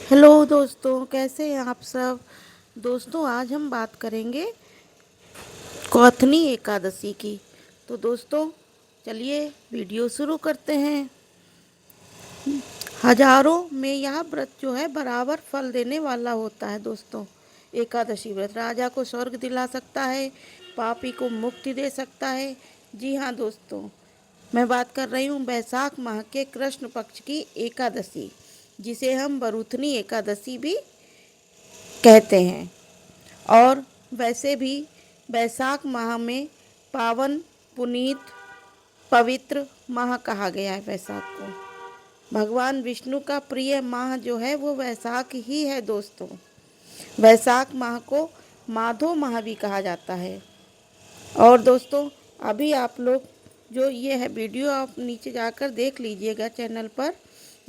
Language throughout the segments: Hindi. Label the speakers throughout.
Speaker 1: हेलो दोस्तों, कैसे हैं आप सब। दोस्तों, आज हम बात करेंगे कौथनी एकादशी की। तो दोस्तों, चलिए वीडियो शुरू करते हैं। हजारों में यह व्रत जो है बराबर फल देने वाला होता है। दोस्तों, एकादशी व्रत राजा को स्वर्ग दिला सकता है, पापी को मुक्ति दे सकता है। जी हाँ दोस्तों, मैं बात कर रही हूँ बैसाख माह के कृष्ण पक्ष की एकादशी, जिसे हम बरूथनी एकादशी भी कहते हैं। और वैसे भी बैसाख माह में पावन, पुनीत, पवित्र माह कहा गया है बैसाख को। भगवान विष्णु का प्रिय माह जो है वो वैसाख ही है दोस्तों। वैसाख माह को माधो माह भी कहा जाता है। और दोस्तों, अभी आप लोग जो ये है वीडियो आप नीचे जाकर देख लीजिएगा चैनल पर।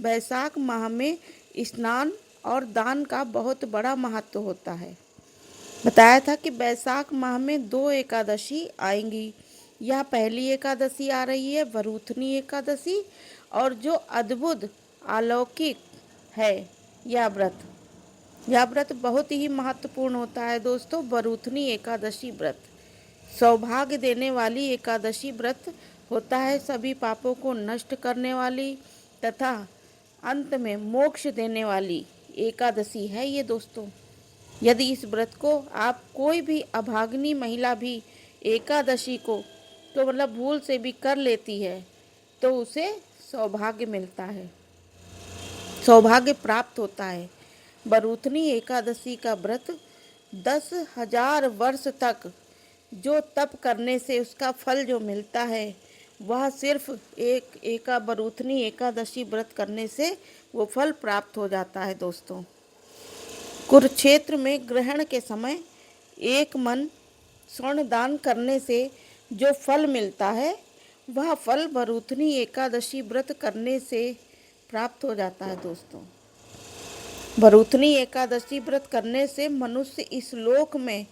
Speaker 1: बैसाख माह में स्नान और दान का बहुत बड़ा महत्व होता है। बताया था कि बैसाख माह में 2 एकादशी आएंगी। यह पहली एकादशी आ रही है वरूथनी एकादशी, और जो अद्भुत अलौकिक है यह व्रत बहुत ही महत्वपूर्ण होता है दोस्तों। वरूथनी एकादशी व्रत सौभाग्य देने वाली एकादशी व्रत होता है, सभी पापों को नष्ट करने वाली तथा अंत में मोक्ष देने वाली एकादशी है ये दोस्तों। यदि इस व्रत को आप कोई भी अभागिनी महिला भी एकादशी को तो मतलब भूल से भी कर लेती है तो उसे सौभाग्य मिलता है, सौभाग्य प्राप्त होता है। बरूथनी एकादशी का व्रत 10,000 वर्ष तक जो तप करने से उसका फल जो मिलता है वह सिर्फ एक बरूथनी एकादशी व्रत करने से वो फल प्राप्त हो जाता है दोस्तों। कुरुक्षेत्र में ग्रहण के समय एक मन स्वर्ण दान करने से जो फल मिलता है वह फल बरूथनी एकादशी व्रत करने से प्राप्त हो जाता है दोस्तों। बरूथनी एकादशी व्रत करने से मनुष्य इस लोक में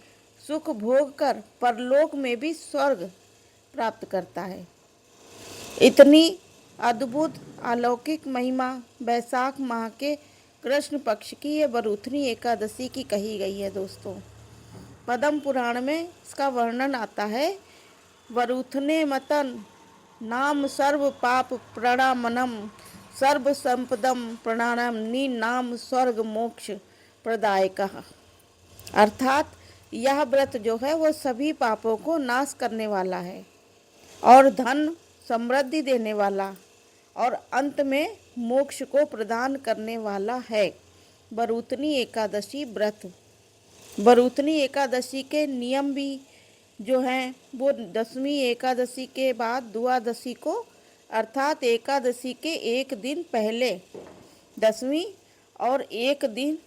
Speaker 1: सुख भोग कर परलोक में भी स्वर्ग प्राप्त करता है। इतनी अद्भुत अलौकिक महिमा बैसाख माह के कृष्ण पक्ष की ये बरूथनी एकादशी की कही गई है दोस्तों। पद्म पुराण में इसका वर्णन आता है। वरूथने मतन नाम सर्व पाप प्रणामनम सर्व संपदम प्रणानम नी नाम स्वर्ग मोक्ष प्रदायकः। अर्थात यह व्रत जो है वो सभी पापों को नाश करने वाला है और धन समृद्धि देने वाला और अंत में मोक्ष को प्रदान करने वाला है बरूथनी एकादशी व्रत। बरूथनी एकादशी के नियम भी जो हैं वो 10वीं एकादशी के बाद द्वादशी को अर्थात एकादशी के एक दिन पहले 10वीं और एक दिन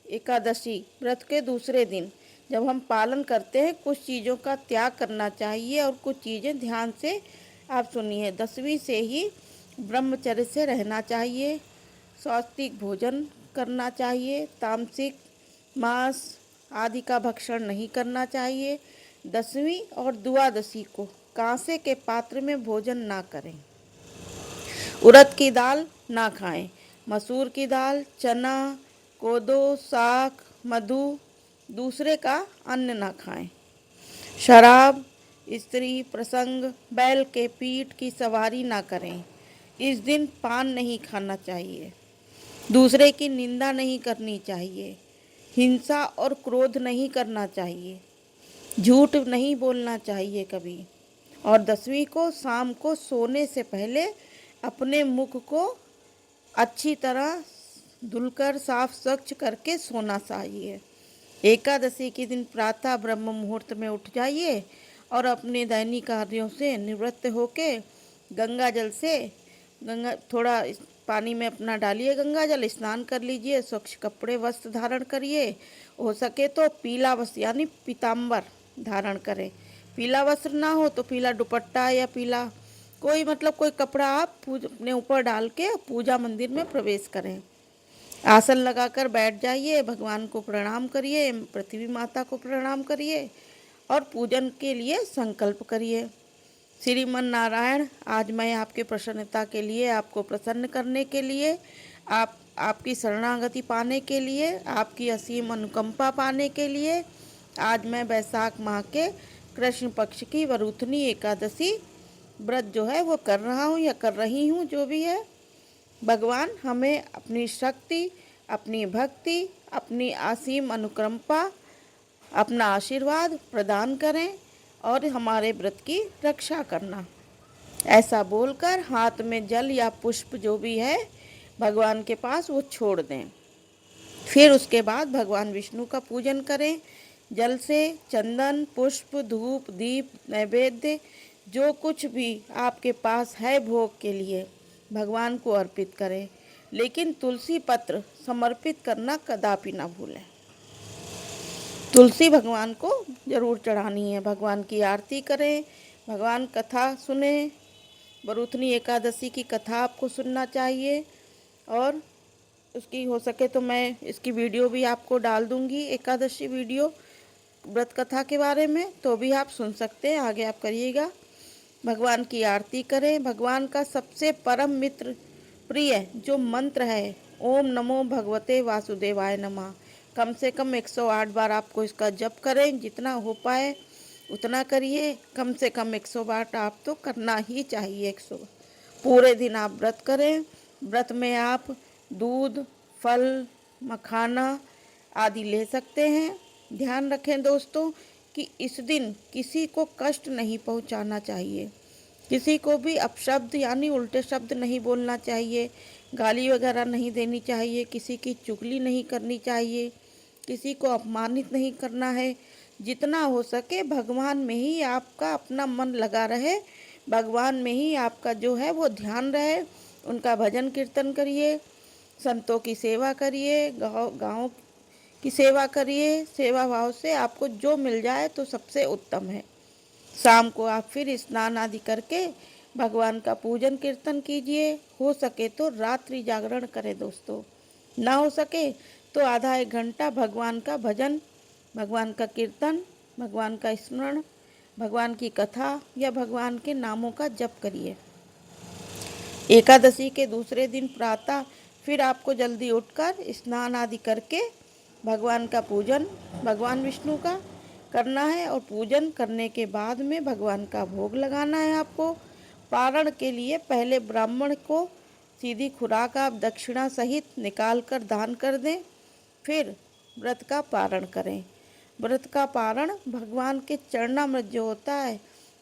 Speaker 1: एकादशी व्रत के दूसरे दिन जब हम पालन करते हैं कुछ चीज़ों का त्याग करना चाहिए और कुछ चीज़ें ध्यान से आप सुनिए। 10वीं से ही ब्रह्मचर्य से रहना चाहिए, सात्विक भोजन करना चाहिए, तामसिक मांस आदि का भक्षण नहीं करना चाहिए। 10वीं और द्वादशी को कांसे के पात्र में भोजन ना करें, उड़द की दाल ना खाएं, मसूर की दाल, चना, कोदो, साग, मधु, दूसरे का अन्न ना खाएं। शराब, स्त्री प्रसंग, बैल के पीठ की सवारी ना करें। इस दिन पान नहीं खाना चाहिए, दूसरे की निंदा नहीं करनी चाहिए, हिंसा और क्रोध नहीं करना चाहिए, झूठ नहीं बोलना चाहिए कभी। और 10वीं को शाम को सोने से पहले अपने मुख को अच्छी तरह धुलकर साफ स्वच्छ करके सोना चाहिए। एकादशी के दिन प्रातः ब्रह्म मुहूर्त में उठ जाइए और अपने दैनिक कार्यों से निवृत्त होके गंगा थोड़ा पानी में अपना डालिए, गंगा जल स्नान कर लीजिए, स्वच्छ कपड़े वस्त्र धारण करिए, हो सके तो पीला वस्त्र यानी पीताम्बर धारण करें। पीला वस्त्र ना हो तो पीला दुपट्टा या पीला कोई कपड़ा आप अपने ऊपर डाल के पूजा मंदिर में प्रवेश करें। आसन लगाकर बैठ जाइए, भगवान को प्रणाम करिए, पृथ्वी माता को प्रणाम करिए और पूजन के लिए संकल्प करिए। श्रीमन नारायण, आज मैं आपके प्रसन्नता के लिए, आपको प्रसन्न करने के लिए, आप आपकी शरणागति पाने के लिए, आपकी असीम अनुकंपा पाने के लिए आज मैं वैशाख माह के कृष्ण पक्ष की वरूथनी एकादशी व्रत जो है वो कर रहा हूँ या कर रही हूँ, जो भी है। भगवान हमें अपनी शक्ति, अपनी भक्ति, अपनी असीम अनुकंपा, अपना आशीर्वाद प्रदान करें और हमारे व्रत की रक्षा करना। ऐसा बोलकर हाथ में जल या पुष्प जो भी है भगवान के पास वो छोड़ दें। फिर उसके बाद भगवान विष्णु का पूजन करें। जल से चंदन, पुष्प, धूप, दीप, नैवेद्य जो कुछ भी आपके पास है भोग के लिए भगवान को अर्पित करें। लेकिन तुलसी पत्र समर्पित करना कदापि ना भूलें। तुलसी भगवान को जरूर चढ़ानी है। भगवान की आरती करें, भगवान कथा सुने। वरूथनी एकादशी की कथा आपको सुनना चाहिए और उसकी हो सके तो मैं इसकी वीडियो भी आपको डाल दूंगी, एकादशी वीडियो व्रत कथा के बारे में, तो भी आप सुन सकते हैं। आगे आप करिएगा। भगवान की आरती करें। भगवान का सबसे परम मित्र प्रिय जो मंत्र है ओम नमो भगवते वासुदेवाय नमः, कम से कम 108 बार आपको इसका जप करें। जितना हो पाए उतना करिए। कम से कम 108 आप तो करना ही चाहिए। 100 पूरे दिन आप व्रत करें। व्रत में आप दूध, फल, मखाना आदि ले सकते हैं। ध्यान रखें दोस्तों कि इस दिन किसी को कष्ट नहीं पहुंचाना चाहिए। किसी को भी अपशब्द यानी उल्टे शब्द नहीं बोलना चाहिए। गाली वगैरह नहीं देनी चाहिए। किसी की चुगली नहीं करनी चाहिए। किसी को अपमानित नहीं करना है। जितना हो सके भगवान में ही आपका अपना मन लगा रहे, भगवान में ही आपका जो है वो ध्यान रहे। उनका भजन कीर्तन करिए, संतों की सेवा करिए, गाँव की सेवा करिए। सेवा भाव से आपको जो मिल जाए तो सबसे उत्तम है। शाम को आप फिर स्नान आदि करके भगवान का पूजन कीर्तन कीजिए। हो सके तो रात्रि जागरण करें दोस्तों। ना हो सके तो आधा एक घंटा भगवान का भजन, भगवान का कीर्तन, भगवान का स्मरण, भगवान की कथा या भगवान के नामों का जप करिए। एकादशी के दूसरे दिन प्रातः फिर आपको जल्दी उठकर स्नान आदि करके भगवान का पूजन, भगवान विष्णु का करना है और पूजन करने के बाद में भगवान का भोग लगाना है आपको। पारण के लिए पहले ब्राह्मण को सीधी खुराक आप दक्षिणा सहित निकाल कर दान कर दें। फिर व्रत का पारण करें। व्रत का पारण भगवान के चरणामृत जो होता है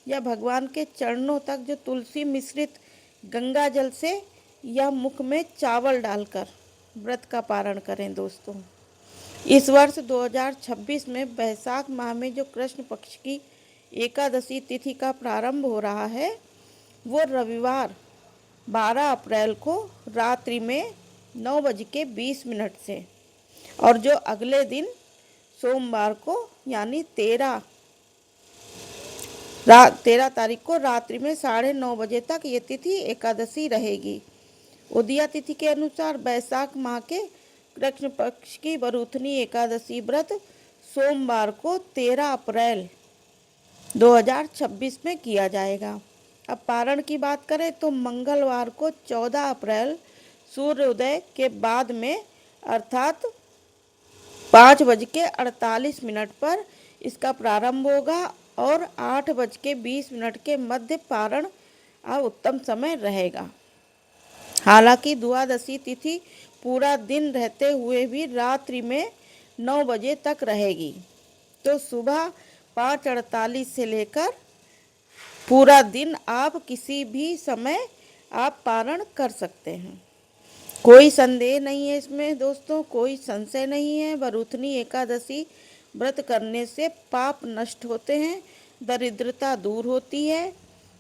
Speaker 1: या भगवान के चरणों तक जो तुलसी मिश्रित गंगा जल से या मुख में चावल डालकर व्रत का पारण करें दोस्तों। इस वर्ष 2026 में वैशाख माह में जो कृष्ण पक्ष की एकादशी तिथि का प्रारंभ हो रहा है वो रविवार 12 अप्रैल को रात्रि में 9:20 से और जो अगले दिन सोमवार को यानी 13 तारीख को रात्रि में 9:30 बजे तक ये तिथि एकादशी रहेगी। उदया तिथि के अनुसार वैशाख माह के कृष्ण पक्ष की वरूथनी एकादशी व्रत सोमवार को 13 अप्रैल 2026 में किया जाएगा। अब पारण की बात करें तो मंगलवार को 14 अप्रैल सूर्योदय के बाद में अर्थात 5:48 पर इसका प्रारंभ होगा और 8:20 के मध्य पारण उत्तम समय रहेगा। हालांकि द्वादशी तिथि पूरा दिन रहते हुए भी रात्रि में 9 बजे तक रहेगी। तो सुबह 5:48 से लेकर पूरा दिन आप किसी भी समय आप पारण कर सकते हैं। कोई संदेह नहीं है इसमें दोस्तों, कोई संशय नहीं है। वरूथनी एकादशी व्रत करने से पाप नष्ट होते हैं, दरिद्रता दूर होती है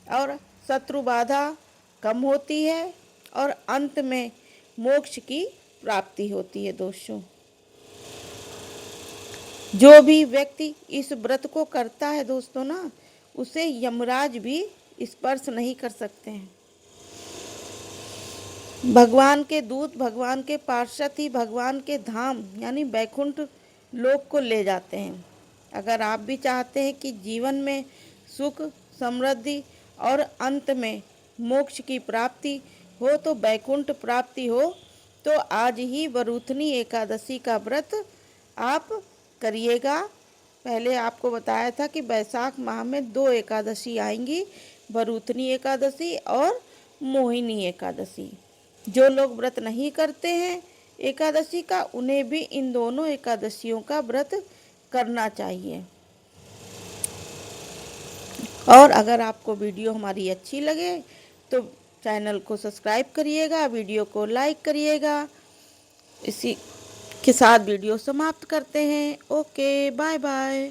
Speaker 1: और शत्रु बाधा कम होती है और अंत में मोक्ष की प्राप्ति होती है दोस्तों। जो भी व्यक्ति इस व्रत को करता है दोस्तों ना, उसे यमराज भी स्पर्श नहीं कर सकते हैं। भगवान के दूत, भगवान के पार्षद ही भगवान के धाम यानी वैकुंठ लोक को ले जाते हैं। अगर आप भी चाहते हैं कि जीवन में सुख, समृद्धि और अंत में मोक्ष की प्राप्ति हो, तो वैकुंठ प्राप्ति हो, तो आज ही बरूथनी एकादशी का व्रत आप करिएगा। पहले आपको बताया था कि वैशाख माह में 2 एकादशी आएंगी, बरूथनी एकादशी और मोहिनी एकादशी। जो लोग व्रत नहीं करते हैं एकादशी का, उन्हें भी इन दोनों एकादशियों का व्रत करना चाहिए। और अगर आपको वीडियो हमारी अच्छी लगे तो चैनल को सब्सक्राइब करिएगा, वीडियो को लाइक करिएगा। इसी के साथ वीडियो समाप्त करते हैं। Okay, bye bye.